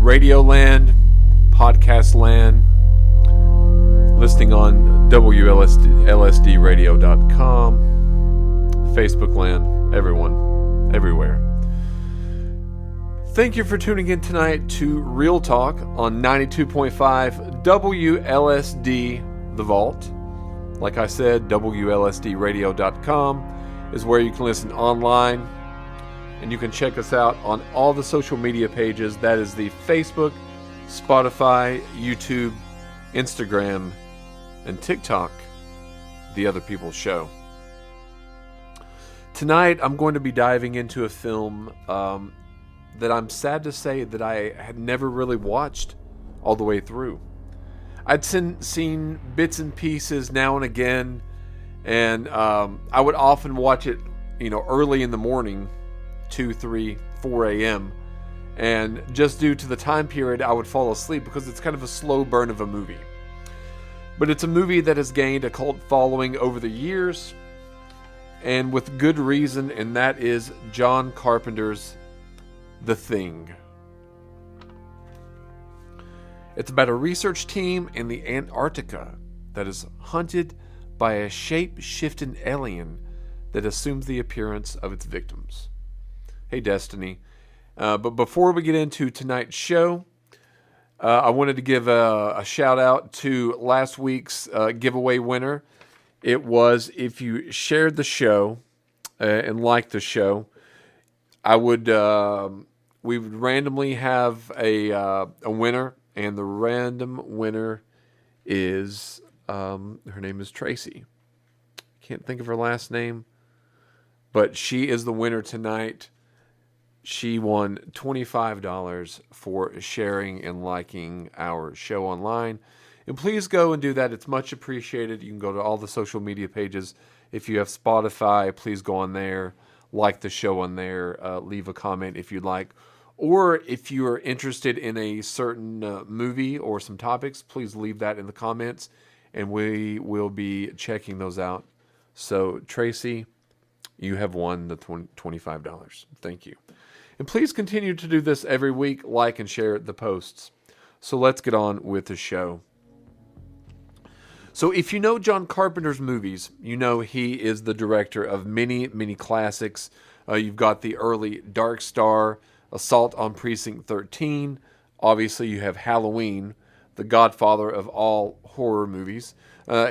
Radio Land, Podcast Land, listening on WLSDradio.com, Facebook Land, everyone, everywhere. Thank you for tuning in tonight to Real Talk on 92.5 WLSD The Vault. Like I said, WLSDradio.com is where you can listen online, and you can check us out on all the social media pages. That is the Facebook, Spotify, YouTube, Instagram, and TikTok, The Other People's Show. Tonight, I'm going to be diving into a film that I'm sad to say that I had never really watched all the way through. I'd seen bits and pieces now and again, and I would often watch it, early in the morning, 2, 3, 4 a.m., and just due to the time period, I would fall asleep because it's kind of a slow burn of a movie. But it's a movie that has gained a cult following over the years, and with good reason, and that is John Carpenter's The Thing. It's about a research team in the Antarctica that is hunted by a shape-shifting alien that assumes the appearance of its victims. Hey, Destiny. But before we get into tonight's show, I wanted to give a shout out to last week's giveaway winner. It was, if you shared the show and liked the show, we would randomly have a winner, and the random winner is her name is Tracy. Can't think of her last name, but she is the winner tonight. She won $25 for sharing and liking our show online. And please go and do that. It's much appreciated. You can go to all the social media pages. If you have Spotify, please go on there, like the show on there, leave a comment if you'd like. Or if you are interested in a certain movie or some topics, please leave that in the comments, and we will be checking those out. So, Tracy, you have won the $25. Thank you. And please continue to do this every week, like and share the posts. So let's get on with the show. So if you know John Carpenter's movies, you know he is the director of many, many classics. You've got the early Dark Star, Assault on Precinct 13. Obviously, you have Halloween, the godfather of all horror movies.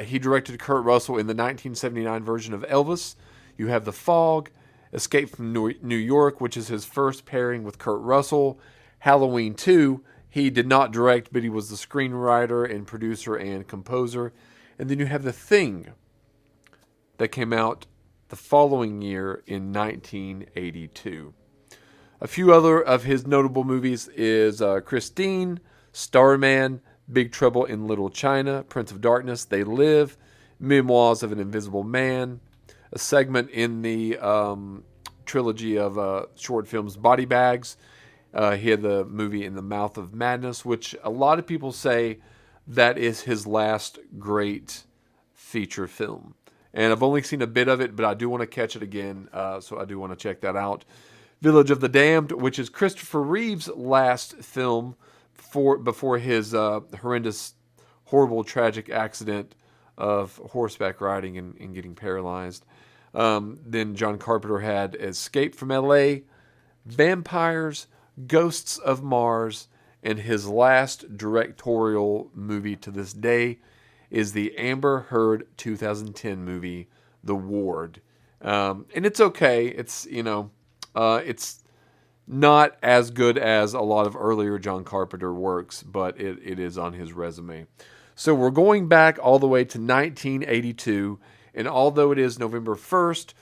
He directed Kurt Russell in the 1979 version of Elvis. You have The Fog, Escape from New York, which is his first pairing with Kurt Russell. Halloween 2, he did not direct, but he was the screenwriter and producer and composer. And then you have The Thing, that came out the following year in 1982. A few other of his notable movies is Christine, Starman, Big Trouble in Little China, Prince of Darkness, They Live, Memoirs of an Invisible Man, a segment in the trilogy of short films Body Bags. He had the movie In the Mouth of Madness, which a lot of people say that is his last great feature film. And I've only seen a bit of it, but I do want to catch it again, so I do want to check that out. Village of the Damned, which is Christopher Reeve's last film before his horrendous, horrible, tragic accident of horseback riding and getting paralyzed. Then John Carpenter had Escape from L.A., Vampires, Ghosts of Mars, and his last directorial movie to this day is the Amber Heard 2010 movie, The Ward. And it's okay. It's, it's not as good as a lot of earlier John Carpenter works, but it is on his resume. So we're going back all the way to 1982, and although it is November 1st,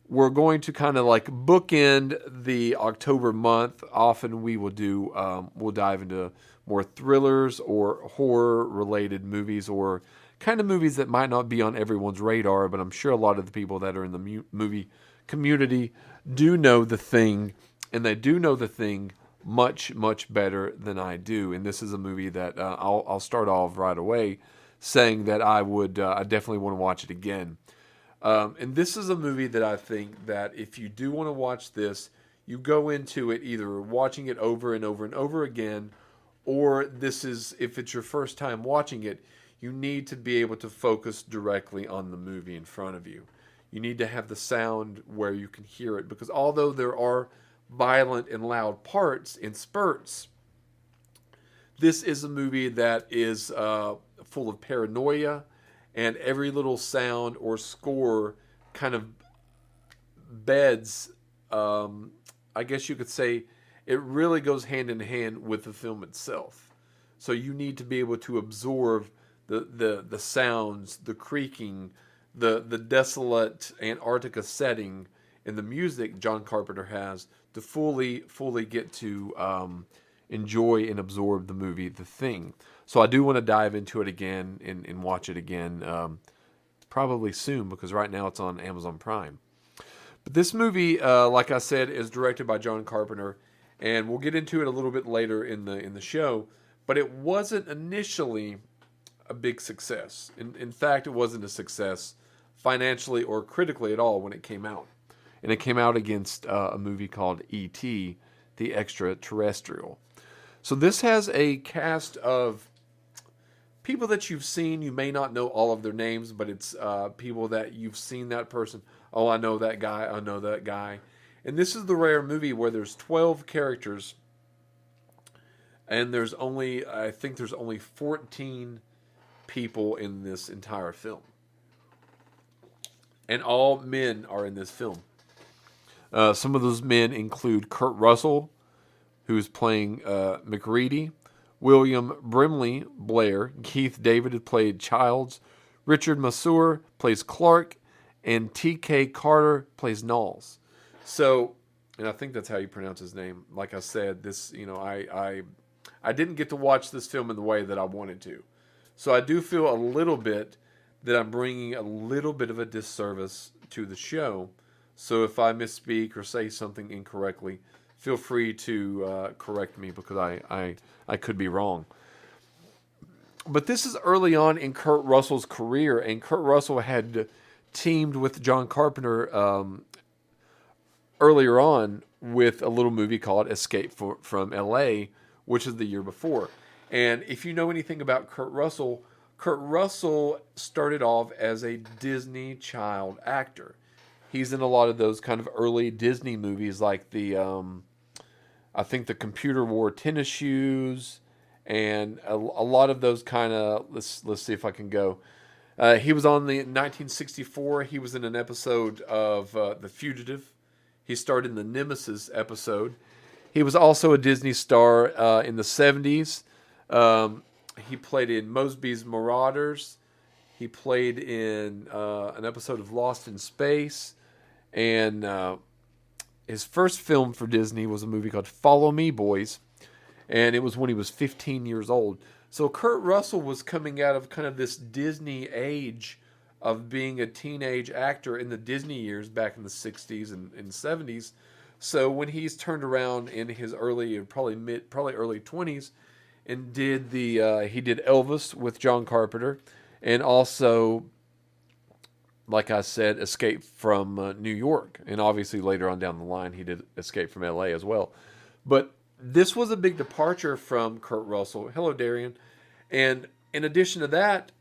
we're going to kind of like bookend the October month. Often we will do, we'll dive into more thrillers or horror-related movies, or kind of movies that might not be on everyone's radar, but I'm sure a lot of the people that are in the movie community do know The Thing, and they do know The Thing much, much better than I do. And this is a movie that I'll start off right away saying that I definitely want to watch it again. And this is a movie that I think that if you do want to watch this, you go into it either watching it over and over and over again, or this is, if it's your first time watching it, you need to be able to focus directly on the movie in front of you. You need to have the sound where you can hear it, because although there are violent and loud parts in spurts, this is a movie that is full of paranoia, and every little sound or score kind of beds, I guess you could say, it really goes hand in hand with the film itself. So you need to be able to absorb the sounds, the creaking, the desolate Antarctica setting, and the music John Carpenter has to fully get to enjoy and absorb the movie The Thing. So I do want to dive into it again and watch it again, probably soon, because right now it's on Amazon Prime. But this movie, like I said, is directed by John Carpenter, and we'll get into it a little bit later in the show. But it wasn't initially a big success. In fact, it wasn't a success financially or critically at all when it came out. And it came out against a movie called E.T., The Extraterrestrial. So this has a cast of people that you've seen. You may not know all of their names, but it's people that you've seen that person. Oh, I know that guy. I know that guy. And this is the rare movie where there's 12 characters, and I think there's only 14 people in this entire film. And all men are in this film. Some of those men include Kurt Russell, who's playing McReady, William Brimley Blair, Keith David had played Childs, Richard Masur plays Clark, and T.K. Carter plays Knowles. So, and I think that's how you pronounce his name. Like I said, this, I didn't get to watch this film in the way that I wanted to. So I do feel a little bit that I'm bringing a little bit of a disservice to the show. So if I misspeak or say something incorrectly, feel free to correct me, because I could be wrong. But this is early on in Kurt Russell's career, and Kurt Russell had teamed with John Carpenter earlier on with a little movie called Escape from L.A., which is the year before. And if you know anything about Kurt Russell started off as a Disney child actor. He's in a lot of those kind of early Disney movies, like I think the Computer Wore Tennis Shoes, and a lot of those kind of, let's see if I can go. He was on the 1964. He was in an episode of The Fugitive. He starred in the Nemesis episode. He was also a Disney star in the 70s. He played in Mosby's Marauders. He played in an episode of Lost in Space. And his first film for Disney was a movie called Follow Me, Boys. And it was when he was 15 years old. So Kurt Russell was coming out of kind of this Disney age of being a teenage actor in the Disney years back in the 60s and 70s. So when he's turned around in his early, probably early 20s, and he did Elvis with John Carpenter, and also, like I said, Escape from New York. And obviously later on down the line, he did Escape from LA as well. But this was a big departure from Kurt Russell. Hello, Darian. And in addition to that,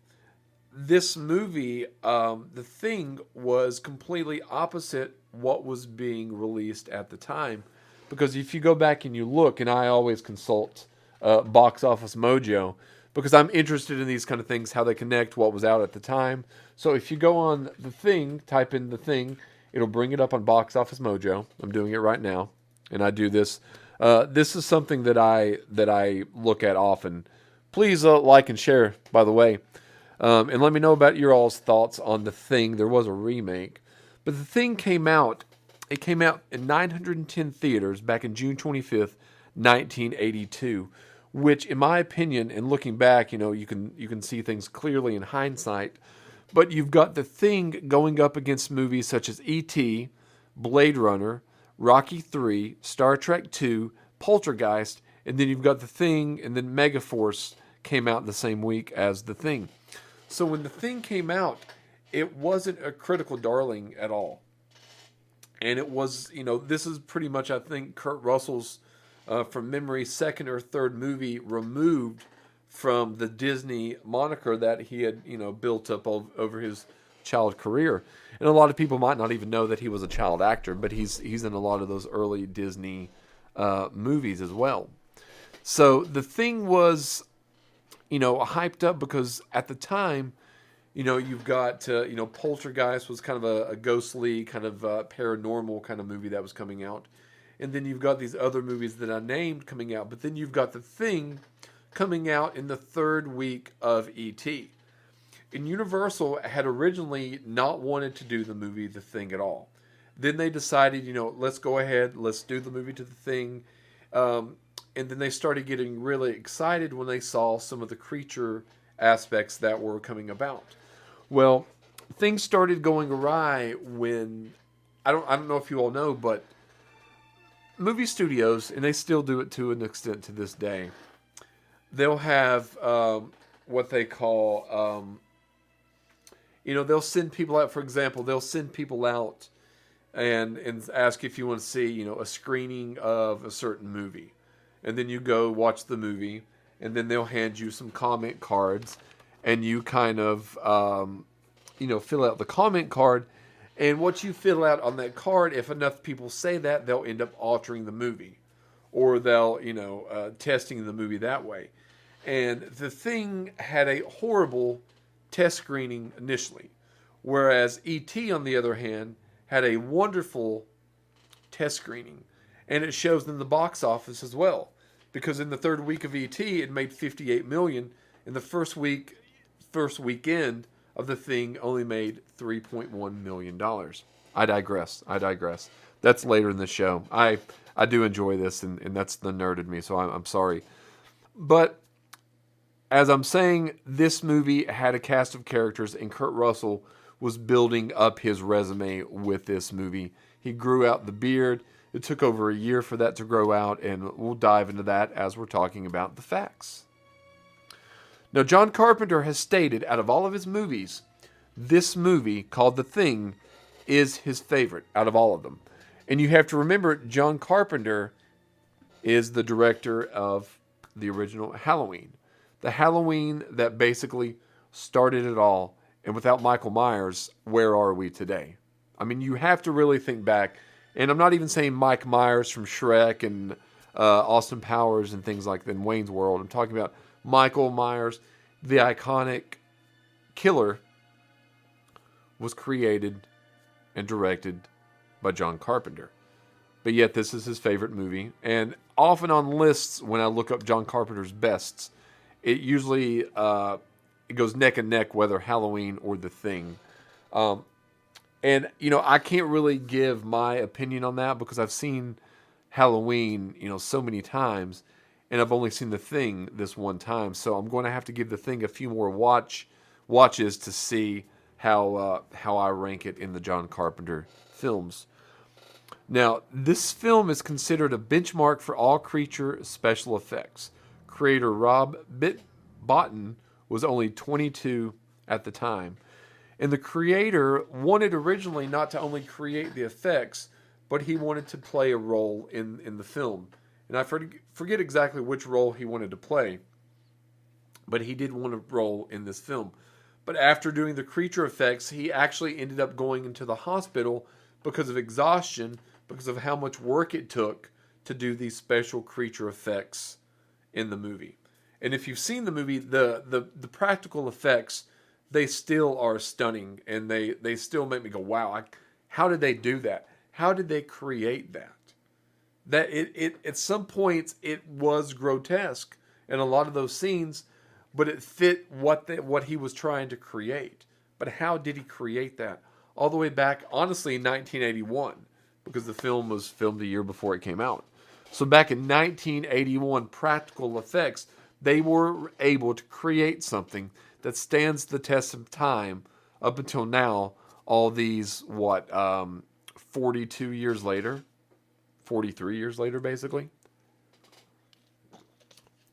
this movie, The Thing, was completely opposite what was being released at the time. Because if you go back and you look, and I always consult Box Office Mojo, because I'm interested in these kind of things, how they connect what was out at the time. So if you go on The Thing, type in The Thing, it'll bring it up on Box Office Mojo. I'm doing it right now, and I do this. This is something that I look at often. Please like and share, by the way. And let me know about your all's thoughts on The Thing. There was a remake. But The Thing came out. It came out in 910 theaters back in June 25th, 1982. Which, in my opinion, and looking back, you can see things clearly in hindsight. But you've got The Thing going up against movies such as E.T., Blade Runner, Rocky III, Star Trek II, Poltergeist, and then you've got The Thing, and then Megaforce came out the same week as The Thing. So when The Thing came out, it wasn't a critical darling at all. And it was, this is pretty much, I think, Kurt Russell's from memory, second or third movie removed from the Disney moniker that he had, built up over his child career. And a lot of people might not even know that he was a child actor, but he's in a lot of those early Disney movies as well. So The Thing was, hyped up because at the time, you've got, Poltergeist was kind of a ghostly, kind of paranormal kind of movie that was coming out. And then you've got these other movies that I named coming out. But then you've got The Thing coming out in the third week of E.T. And Universal had originally not wanted to do the movie The Thing at all. Then they decided, let's go ahead, let's do the movie to The Thing. And then they started getting really excited when they saw some of the creature aspects that were coming about. Well, things started going awry when I don't know if you all know, but movie studios, and they still do it to an extent to this day, they'll have what they call, they'll send people out. For example, they'll send people out and ask if you want to see, a screening of a certain movie. And then you go watch the movie, and then they'll hand you some comment cards, and you kind of, fill out the comment card. And what you fill out on that card, if enough people say that, they'll end up altering the movie. Or they'll, testing the movie that way. And The Thing had a horrible test screening initially. Whereas E.T., on the other hand, had a wonderful test screening. And it shows in the box office as well. Because in the third week of E.T., it made $58 million. In the first weekend of The Thing only made $3.1 million. I digress. That's later in the show. I do enjoy this, and that's the nerd in me, so I'm sorry. But as I'm saying, this movie had a cast of characters, and Kurt Russell was building up his resume with this movie. He grew out the beard. It took over a year for that to grow out, and we'll dive into that as we're talking about the facts. Now, John Carpenter has stated, out of all of his movies, this movie, called The Thing, is his favorite out of all of them. And you have to remember, John Carpenter is the director of the original Halloween. The Halloween that basically started it all. And without Michael Myers, where are we today? I mean, you have to really think back. And I'm not even saying Mike Myers from Shrek and Austin Powers and things like that in Wayne's World. I'm talking about Michael Myers, the iconic killer, was created and directed by John Carpenter. But yet this is his favorite movie. And often on lists, when I look up John Carpenter's bests, it usually it goes neck and neck whether Halloween or The Thing. And, I can't really give my opinion on that because I've seen Halloween, so many times. And I've only seen The Thing this one time. So I'm going to have to give The Thing a few more watches to see how I rank it in the John Carpenter films. Now, this film is considered a benchmark for all creature special effects. Creator Rob Bottin was only 22 at the time. And the creator wanted originally not to only create the effects, but he wanted to play a role in the film. And I forget exactly which role he wanted to play, but he did want a role in this film. But after doing the creature effects, he actually ended up going into the hospital because of exhaustion, because of how much work it took to do these special creature effects in the movie. And if you've seen the movie, the practical effects, they still are stunning, and they still make me go, wow, how did they do that? How did they create that? That it at some points it was grotesque in a lot of those scenes, but it fit what he was trying to create. But how did he create that? All the way back, honestly, in 1981, because the film was filmed a year before it came out. So back in 1981, practical effects, they were able to create something that stands the test of time up until now, all these, 42 years later? 43 years later, basically.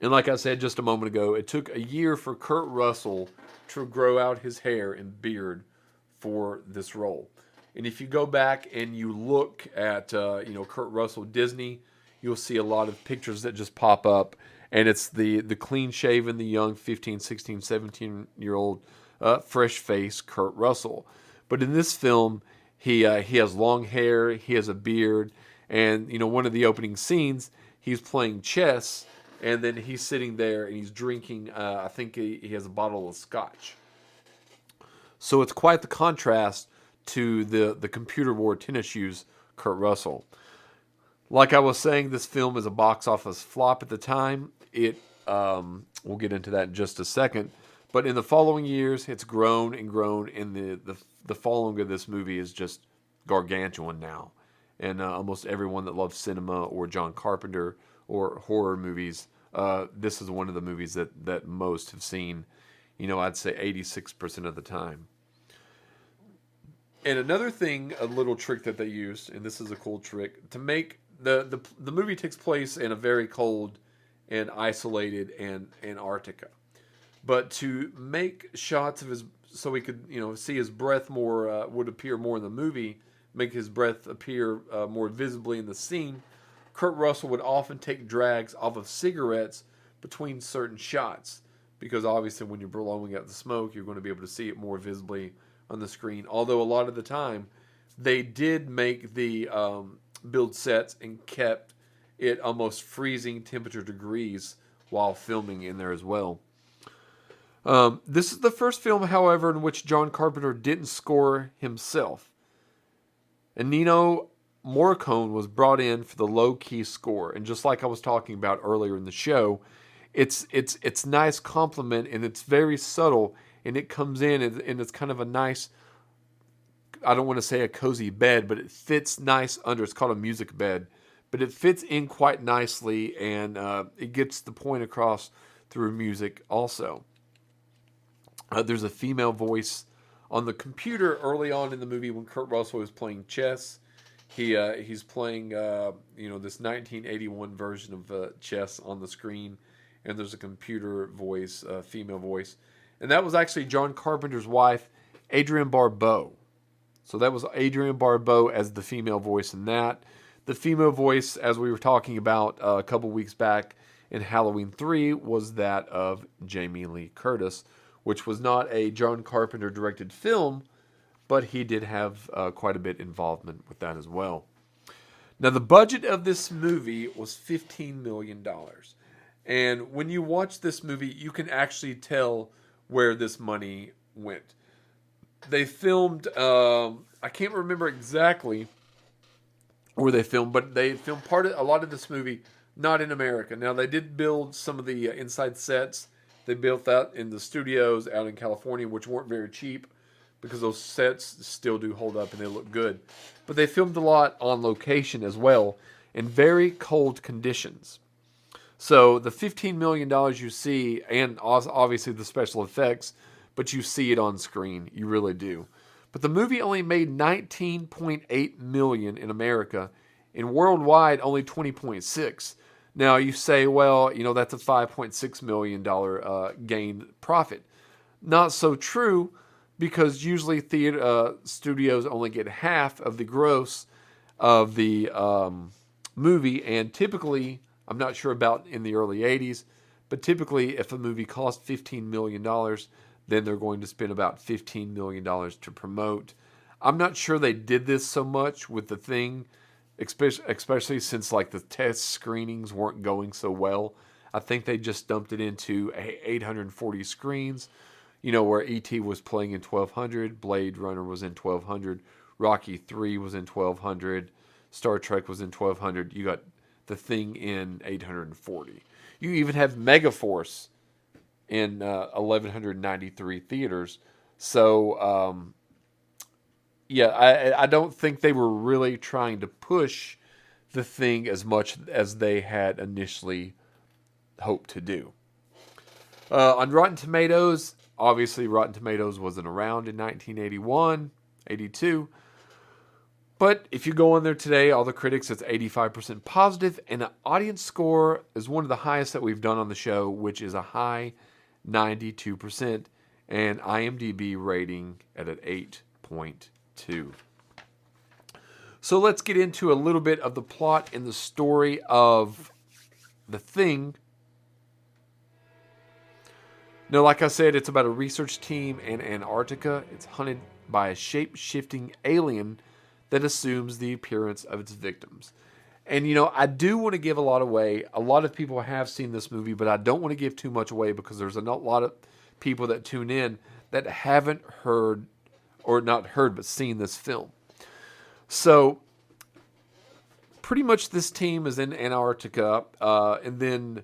And like I said just a moment ago, it took a year for Kurt Russell to grow out his hair and beard for this role. And if you go back and you look at, Kurt Russell, Disney, you'll see a lot of pictures that just pop up, and it's the clean shaven, the young 15, 16, 17-year-old fresh face Kurt Russell. But in this film, he has long hair, he has a beard, and one of the opening scenes, he's playing chess, and then he's sitting there and he's drinking. I think he has a bottle of scotch. So it's quite the contrast to the computer wore tennis shoes Kurt Russell. Like I was saying, this film is a box office flop at the time. We'll get into that in just a second. But in the following years, it's grown and grown, and the following of this movie is just gargantuan now. And almost everyone that loves cinema or John Carpenter or horror movies, this is one of the movies that most have seen, I'd say 86% of the time. And another thing, a little trick that they used, and this is a cool trick, to make the movie takes place in a very cold and isolated Antarctica. But to make shots of his, so we could, see his breath more, would appear more in the movie, make his breath appear more visibly in the scene, Kurt Russell would often take drags off of cigarettes between certain shots. Because obviously when you're blowing out the smoke, you're going to be able to see it more visibly on the screen. Although a lot of the time, they did make the build sets and kept it almost freezing temperature degrees while filming in there as well. This is the first film, however, in which John Carpenter didn't score himself. And Ennio Morricone was brought in for the low-key score. And just like I was talking about earlier in the show, it's nice compliment, and it's very subtle, and it comes in, and it's kind of a nice, I don't want to say a cozy bed, but it fits nice under. It's called a music bed. But it fits in quite nicely, and it gets the point across through music also. There's a female voice on the computer early on in the movie when Kurt Russell is playing chess. He's playing this 1981 version of chess on the screen, and there's a computer voice, female voice, and that was actually John Carpenter's wife, Adrienne Barbeau. So that was Adrienne Barbeau as the female voice in that. The female voice, as we were talking about a couple weeks back in Halloween 3, was that of Jamie Lee Curtis, which was not a John Carpenter directed film, but he did have quite a bit involvement with that as well. Now, the budget of this movie was $15 million. And when you watch this movie, you can actually tell where this money went. They filmed, I can't remember exactly where they filmed, but they filmed a lot of this movie not in America. Now, they did build some of the inside sets. They built that in the studios out in California, which weren't very cheap because those sets still do hold up and they look good. But they filmed a lot on location as well in very cold conditions. So the $15 million you see, and obviously the special effects, but you see it on screen. You really do. But the movie only made $19.8 million in America, and worldwide only $20.6. Now you say, well, that's a $5.6 million gain profit. Not so true, because usually theater studios only get half of the gross of the movie, and typically, I'm not sure about in the early 80s, but typically if a movie costs $15 million, then they're going to spend about $15 million to promote. I'm not sure they did this so much with The Thing, especially since like the test screenings weren't going so well. I think they just dumped it into 840 screens, where E.T. was playing in 1200, Blade Runner was in 1200, Rocky 3 was in 1200, Star Trek was in 1200. You got The Thing in 840. You even have Megaforce in 1193 theaters. So, I don't think they were really trying to push The Thing as much as they had initially hoped to do. On Rotten Tomatoes, obviously Rotten Tomatoes wasn't around in 1981, 82. But if you go on there today, all the critics, it's 85% positive, and the audience score is one of the highest that we've done on the show, which is a high 92%, and IMDb rating at an 8.2. So let's get into a little bit of the plot and the story of The Thing. Now, like I said, it's about a research team in Antarctica. It's hunted by a shape-shifting alien that assumes the appearance of its victims. And, I do want to give a lot away. A lot of people have seen this movie, but I don't want to give too much away because there's a lot of people that tune in that haven't heard, or not heard, but seen this film. So, pretty much this team is in Antarctica, and then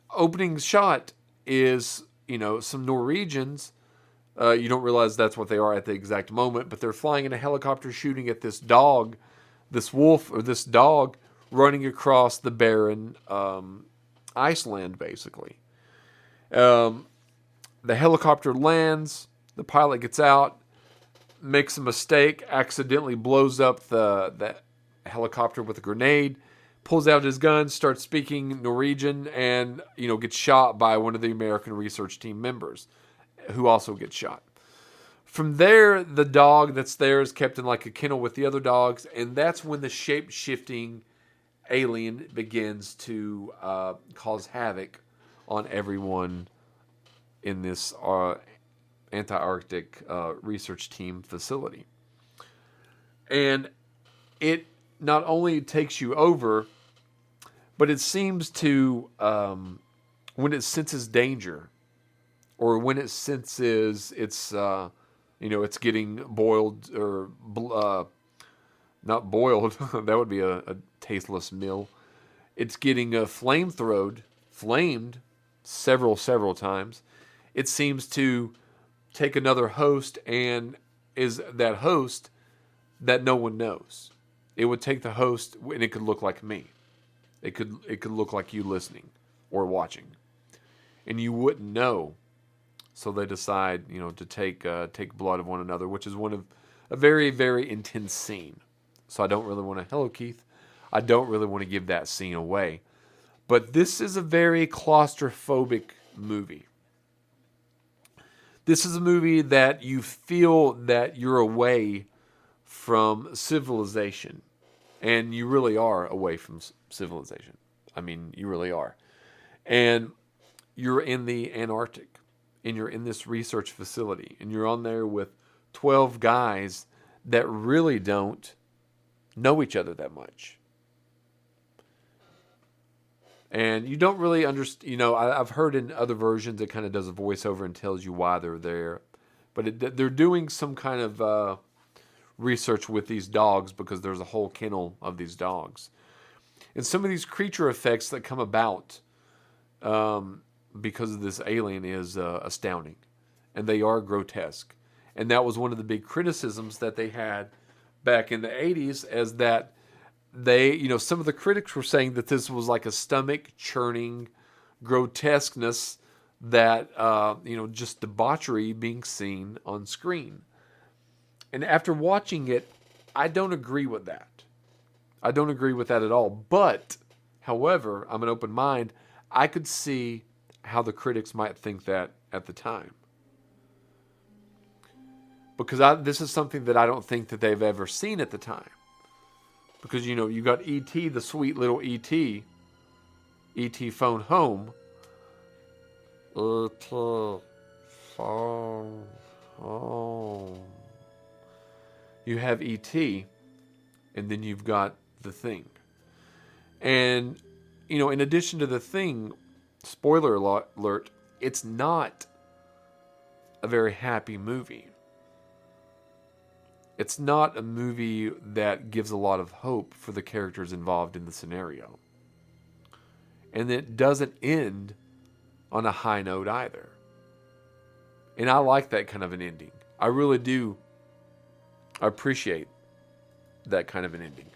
opening shot is, some Norwegians. You don't realize that's what they are at the exact moment, but they're flying in a helicopter shooting at this dog, this wolf, or this dog running across the barren Iceland, basically. The helicopter lands, the pilot gets out, makes a mistake, accidentally blows up the helicopter with a grenade, pulls out his gun, starts speaking Norwegian, and gets shot by one of the American research team members, who also gets shot. From there, the dog that's there is kept in like a kennel with the other dogs, and that's when the shape-shifting alien begins to cause havoc on everyone in this Antarctic research team facility. And it not only takes you over, but it seems to, when it senses danger, or when it senses it's, it's getting boiled, or not boiled, that would be a tasteless meal. It's getting flamed several times. It seems to take another host, and is that host that no one knows. It would take the host, and it could look like me. It could look like you listening or watching, and you wouldn't know. So they decide, to take blood of one another, which is one of a very, very intense scene. So I don't really want to. Hello, Keith. I don't really want to give that scene away, but this is a very claustrophobic movie. This is a movie that you feel that you're away from civilization. And you really are away from civilization. I mean, you really are. And you're in the Antarctic. And you're in this research facility. And you're on there with 12 guys that really don't know each other that much. And you don't really understand. I've heard in other versions it kind of does a voiceover and tells you why they're there. But they're doing some kind of research with these dogs because there's a whole kennel of these dogs. And some of these creature effects that come about because of this alien is astounding. And they are grotesque. And that was one of the big criticisms that they had back in the 80s, as that they, some of the critics were saying that this was like a stomach churning grotesqueness that, just debauchery being seen on screen. And after watching it, I don't agree with that. I don't agree with that at all. But, however, I'm an open mind. I could see how the critics might think that at the time. Because this is something that I don't think that they've ever seen at the time. Because, you got E.T., the sweet little E.T. E.T. phone home. E.T. phone home. You have E.T., and then you've got The Thing. And, in addition to The Thing, spoiler alert, it's not a very happy movie. It's not a movie that gives a lot of hope for the characters involved in the scenario. And it doesn't end on a high note either. And I like that kind of an ending. I really do. I appreciate that kind of an ending.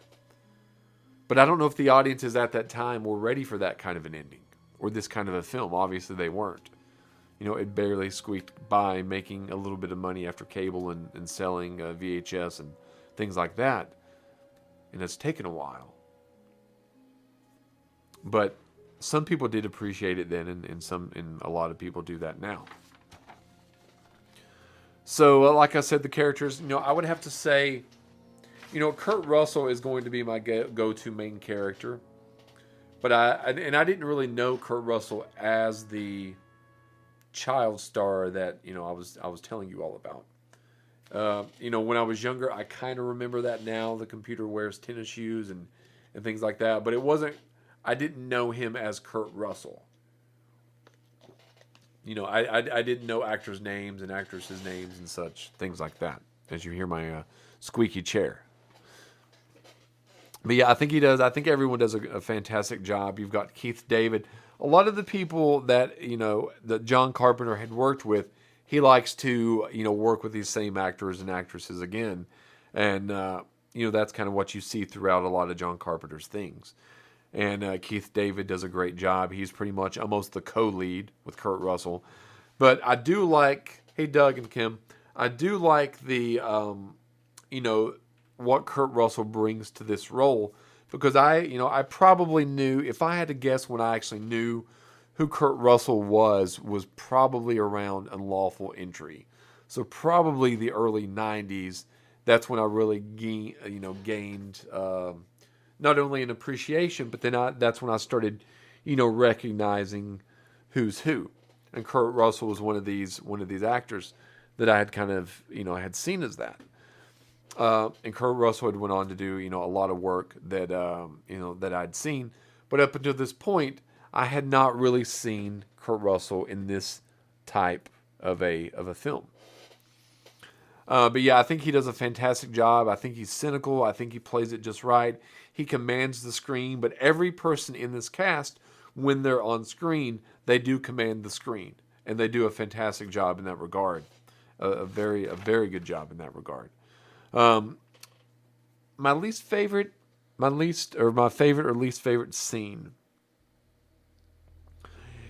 But I don't know if the audiences at that time were ready for that kind of an ending or this kind of a film. Obviously they weren't. It barely squeaked by, making a little bit of money after cable and selling VHS and things like that. And it's taken a while. But some people did appreciate it then, and a lot of people do that now. So, like I said, the characters, I would have to say Kurt Russell is going to be my go-to main character, but I didn't really know Kurt Russell as the child star that I was telling you all about. When I was younger, I kind of remember that now. The computer wears tennis shoes and things like that, but it wasn't. I didn't know him as Kurt Russell. I didn't know actors' names and actresses' names and such things like that. As you hear my squeaky chair. But yeah, I think he does. I think everyone does a fantastic job. You've got Keith David. A lot of the people that that John Carpenter had worked with, he likes to work with these same actors and actresses again, and that's kind of what you see throughout a lot of John Carpenter's things. And Keith David does a great job. He's pretty much almost the co-lead with Kurt Russell. But I do like, hey Doug and Kim, I do like the what Kurt Russell brings to this role, because I probably knew, if I had to guess when I actually knew who Kurt Russell was probably around Unlawful Entry. So probably the early 90s. That's when I really gained not only an appreciation, but then that's when I started recognizing who's who. And Kurt Russell was one of these actors that I had kind of had seen as that. And Kurt Russell had went on to do a lot of work that that I'd seen, but up until this point, I had not really seen Kurt Russell in this type of a film. But yeah, I think he does a fantastic job. I think he's cynical. I think he plays it just right. He commands the screen, but every person in this cast, when they're on screen, they do command the screen, and they do a fantastic job in that regard. A very good job in that regard. My favorite or least favorite scene.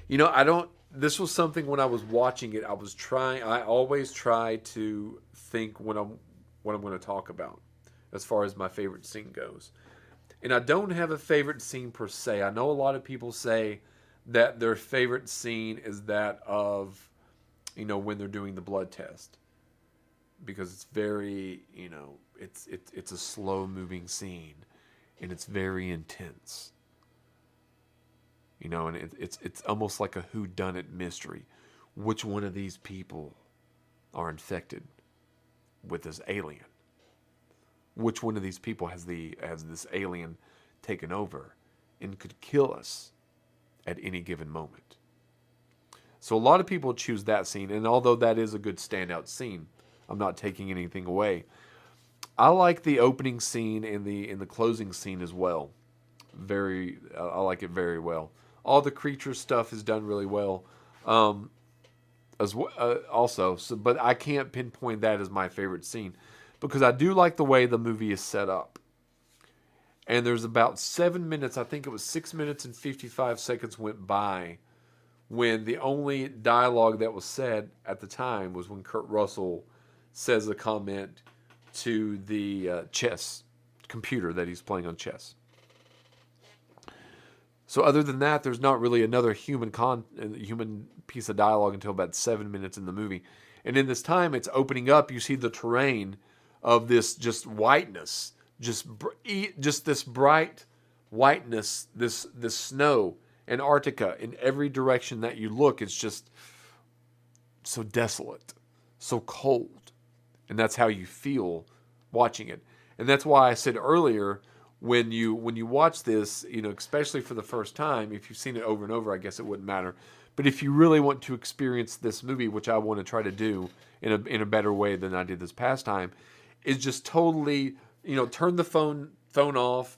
This was something when I was watching it, I always try to think what I'm going to talk about as far as my favorite scene goes. And I don't have a favorite scene per se. I know a lot of people say that their favorite scene is that of, when they're doing the blood test, because it's very, it's a slow moving scene, and it's very intense. And it's almost like a whodunit mystery. Which one of these people are infected with this alien? Which one of these people has this alien taken over and could kill us at any given moment? So a lot of people choose that scene, and although that is a good standout scene, I'm not taking anything away. I like the opening scene and the closing scene as well. I like it very well. All the creature stuff is done really well. But I can't pinpoint that as my favorite scene, because I do like the way the movie is set up. And there's about 7 minutes, I think it was 6 minutes and 55 seconds went by, when the only dialogue that was said at the time was when Kurt Russell says a comment to the chess computer that he's playing on chess. So other than that, there's not really another human piece of dialogue until about 7 minutes in the movie. And in this time, it's opening up. You see the terrain of this just whiteness, just this bright whiteness, this snow, Antarctica. In every direction that you look, it's just so desolate, so cold, and that's how you feel watching it. And that's why I said earlier, when you watch this, especially for the first time, if you've seen it over and over, I guess it wouldn't matter. But if you really want to experience this movie, which I want to try to do in a better way than I did this past time, is just totally, turn the phone off,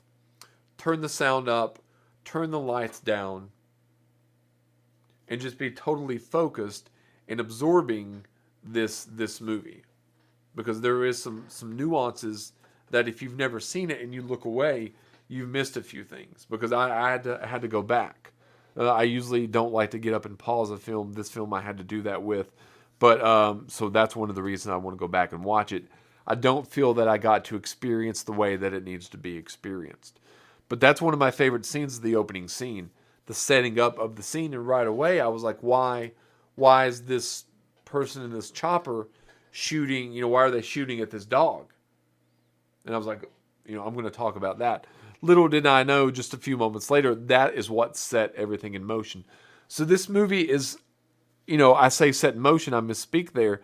turn the sound up, turn the lights down, and just be totally focused and absorbing this movie, because there is some nuances that if you've never seen it and you look away, you've missed a few things, because I had to go back. I usually don't like to get up and pause a film. This film I had to do that with. But so that's one of the reasons I want to go back and watch it. I don't feel that I got to experience the way that it needs to be experienced. But that's one of my favorite scenes, is the opening scene. The setting up of the scene, and right away I was like, why is this person in this chopper shooting, why are they shooting at this dog? And I was like, I'm going to talk about that. Little did I know, just a few moments later, that is what set everything in motion. So this movie is, I say set in motion, I misspeak there.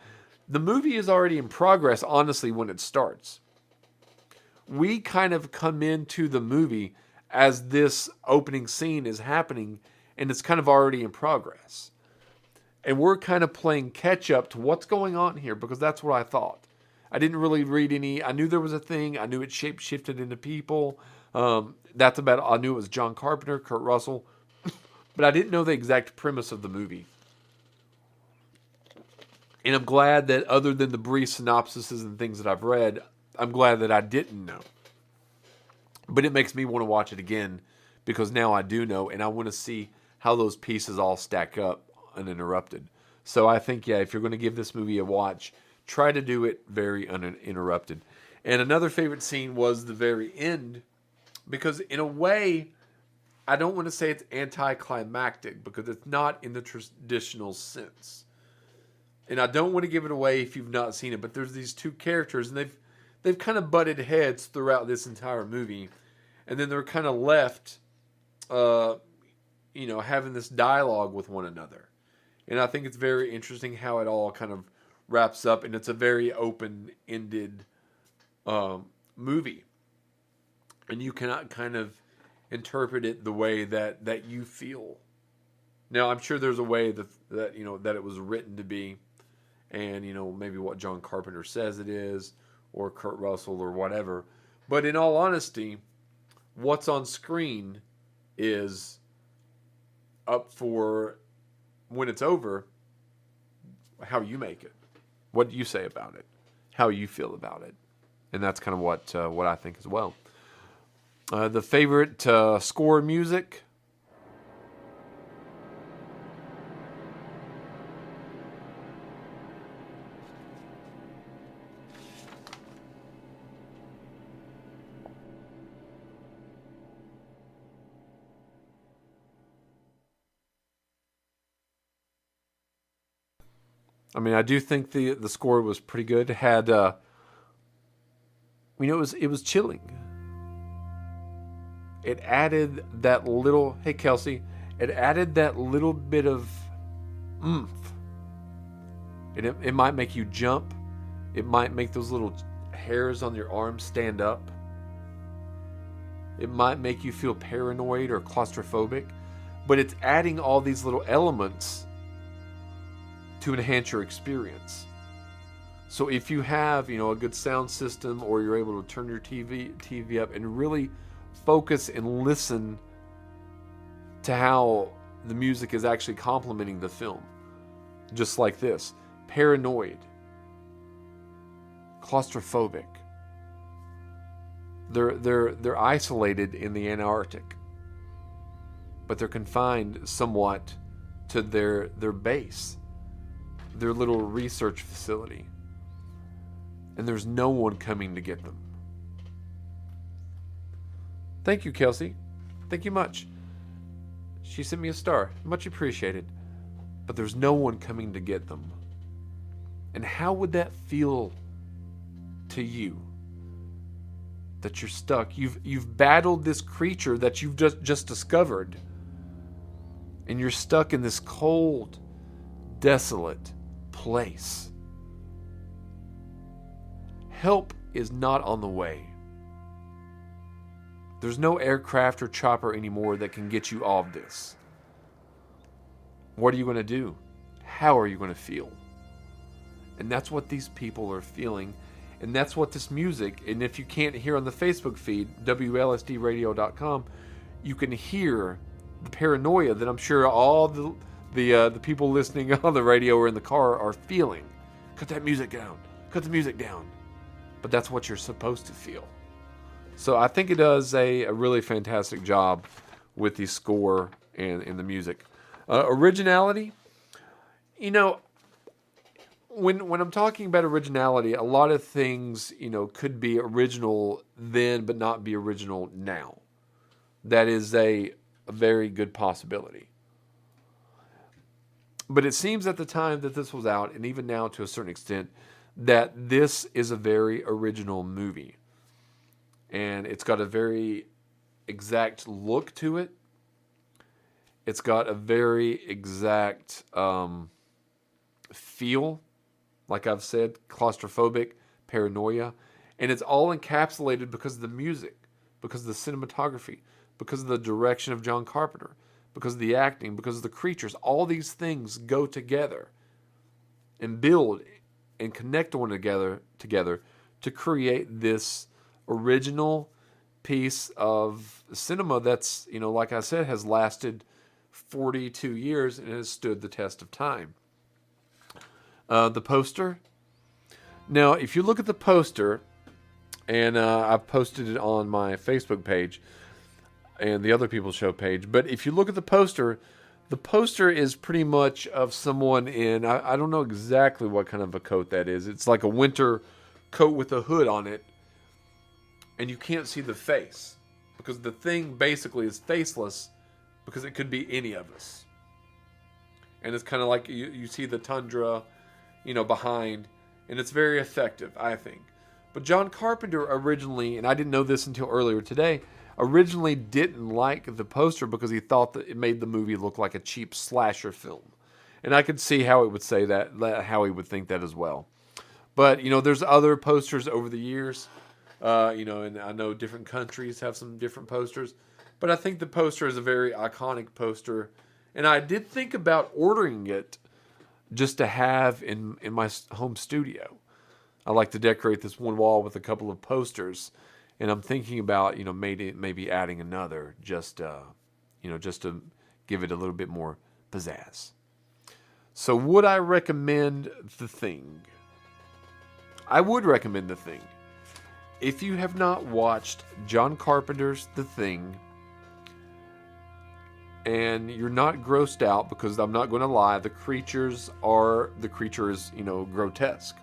The movie is already in progress, honestly, when it starts. We kind of come into the movie as this opening scene is happening, and it's kind of already in progress. And we're kind of playing catch up to what's going on here, because that's what I thought. I didn't really read any. I knew there was a thing. I knew it shape shifted into people. That's about. I knew it was John Carpenter, Kurt Russell, but I didn't know the exact premise of the movie. And I'm glad that, other than the brief synopsises and things that I've read, I'm glad that I didn't know. But it makes me want to watch it again, because now I do know, and I want to see how those pieces all stack up uninterrupted. So I think, if you're going to give this movie a watch, try to do it very uninterrupted. And another favorite scene was the very end, because in a way, I don't want to say it's anticlimactic, because it's not in the traditional sense. And I don't want to give it away if you've not seen it, but there's these two characters, and they've kind of butted heads throughout this entire movie, and then they're kind of left, having this dialogue with one another. And I think it's very interesting how it all kind of wraps up, and it's a very open-ended movie, and you cannot kind of interpret it the way that you feel. Now, I'm sure there's a way that that it was written to be, and maybe what John Carpenter says it is, or Kurt Russell, or whatever. But in all honesty, what's on screen is up for, when it's over, how you make it, what you say about it, how you feel about it. And that's kind of what I think as well. The favorite score music. I mean, I do think the score was pretty good. It had, it was chilling. It added that little. Hey, Kelsey. It added that little bit of oomph. It might make you jump. It might make those little hairs on your arms stand up. It might make you feel paranoid or claustrophobic. But it's adding all these little elements to enhance your experience. So if you have, a good sound system, or you're able to turn your TV up and really focus and listen to how the music is actually complementing the film, just like this: paranoid, claustrophobic. They're isolated in the Antarctic, but they're confined somewhat to their base, their little research facility, and there's no one coming to get them. Thank you, Kelsey. Thank you much. She sent me a star. Much appreciated. But there's no one coming to get them. And how would that feel to you? That you're stuck. You've battled this creature that you've just discovered, and you're stuck in this cold, desolate place. Help is not on the way. There's no aircraft or chopper anymore that can get you off this. What are you going to do? How are you going to feel? And that's what these people are feeling. And that's what this music, and if you can't hear on the Facebook feed, WLSDradio.com, you can hear the paranoia that I'm sure all the people listening on the radio or in the car are feeling. Cut that music down. Cut the music down. But that's what you're supposed to feel. So I think it does a really fantastic job with the score and the music. Originality, when I'm talking about originality, a lot of things, could be original then but not be original now. That is a very good possibility. But it seems at the time that this was out, and even now to a certain extent, that this is a very original movie. and it's got a very exact look to it. It's got a very exact feel, like I've said, claustrophobic, paranoia, and it's all encapsulated because of the music, because of the cinematography, because of the direction of John Carpenter, because of the acting, because of the creatures. All these things go together and build and connect one together to create this original piece of cinema that's, like I said, has lasted 42 years and has stood the test of time. The poster. Now, if you look at the poster, and I've posted it on my Facebook page and the Other People's Show page, but if you look at the poster is pretty much of someone in, I don't know exactly what kind of a coat that is. It's like a winter coat with a hood on it, and you can't see the face because the thing basically is faceless because it could be any of us. And it's kind of like you see the tundra, behind, and it's very effective, I think. But John Carpenter originally, and I didn't know this until earlier today, originally didn't like the poster because he thought that it made the movie look like a cheap slasher film. And I could see how it would say that, how he would think that as well. But, there's other posters over the years, and I know different countries have some different posters. But I think the poster is a very iconic poster. And I did think about ordering it just to have in my home studio. I like to decorate this one wall with a couple of posters. And I'm thinking about, maybe adding another just to give it a little bit more pizzazz. So would I recommend The Thing? I would recommend The Thing. If you have not watched John Carpenter's The Thing, and you're not grossed out, because I'm not going to lie, the creature is, grotesque.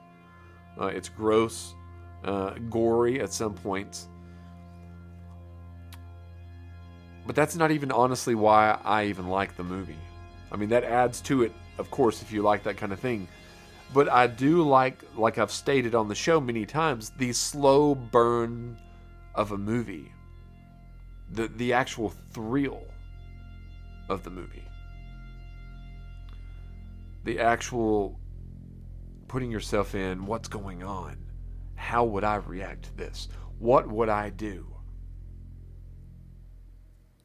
It's gross, gory at some points. But that's not even honestly why I even like the movie. I mean, that adds to it, of course, if you like that kind of thing. But I do like I've stated on the show many times, the slow burn of a movie. The actual thrill of the movie. The actual putting yourself in, what's going on? How would I react to this? What would I do?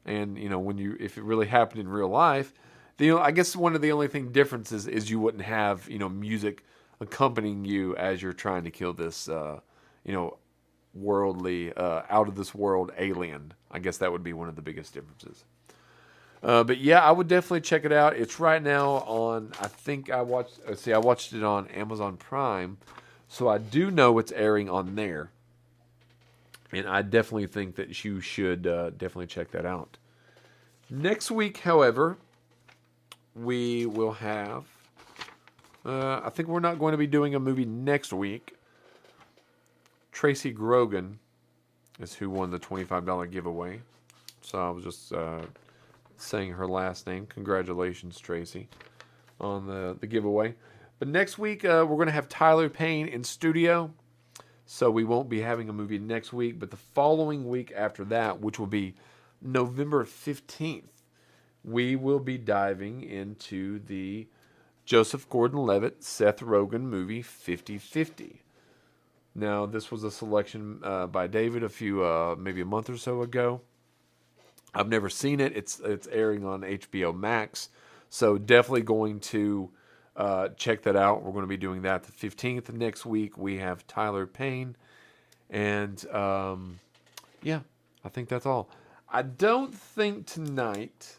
And, if it really happened in real life, I guess one of the only differences is you wouldn't have, music accompanying you as you're trying to kill this, worldly, out of this world alien. I guess that would be one of the biggest differences. But yeah, I would definitely check it out. It's right now on, I watched it on Amazon Prime, so I do know it's airing on there. And I definitely think that you should definitely check that out. Next week, however, we will have, I think we're not going to be doing a movie next week. Tracy Grogan is who won the $25 giveaway. So I was just saying her last name. Congratulations, Tracy, on the giveaway. But next week, we're going to have Tyler Payne in studio. So we won't be having a movie next week. But the following week after that, which will be November 15th, we will be diving into the Joseph Gordon-Levitt, Seth Rogen movie 50-50. Now, this was a selection by David maybe a month or so ago. I've never seen it. It's airing on HBO Max. So definitely going to check that out. We're going to be doing that the 15th. Next week, we have Tyler Payne. And, yeah, I think that's all. I don't think tonight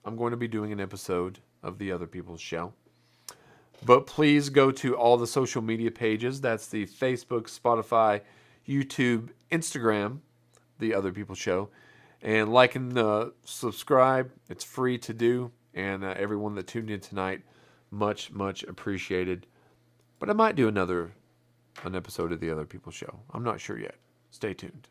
I'm going to be doing an episode of The Other People's Show. But please go to all the social media pages. That's the Facebook, Spotify, YouTube, Instagram, The Other People's Show. And like and subscribe. It's free to do. And everyone that tuned in tonight, much, much appreciated. But I might do an episode of The Other People's Show. I'm not sure yet. Stay tuned.